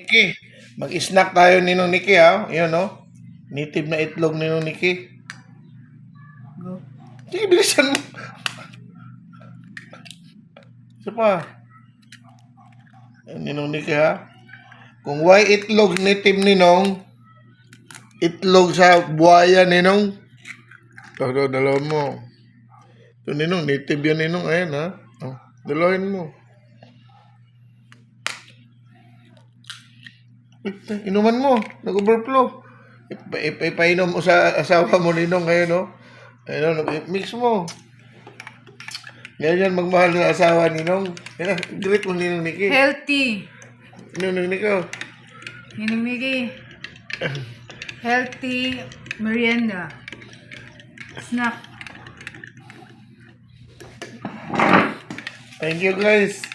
Niki, mag-snack tayo ni Nong Niki ha. Yun no. Native na itlog ni Nong Niki. Go. Sige, bilisan mo. Isa pa. Ni Nong Niki ha. Kung why itlog native ni Nong, itlog sa buhaya ni Nong. Ito, dalawa mo. Ito ni Nong, native yan ni Nong. Ayan ha. Oh, dalawain mo. Inuman mo, nag-overflow. Ipainom mo sa asawa mo ninong ngayon, no? Ayun, mix mo. Ganyan magmahal ng asawa ninong. Yan, great mo ninong Niki. Healthy. Ninong Niki. Ninong Niki. Healthy merienda. Snack. Thank you guys.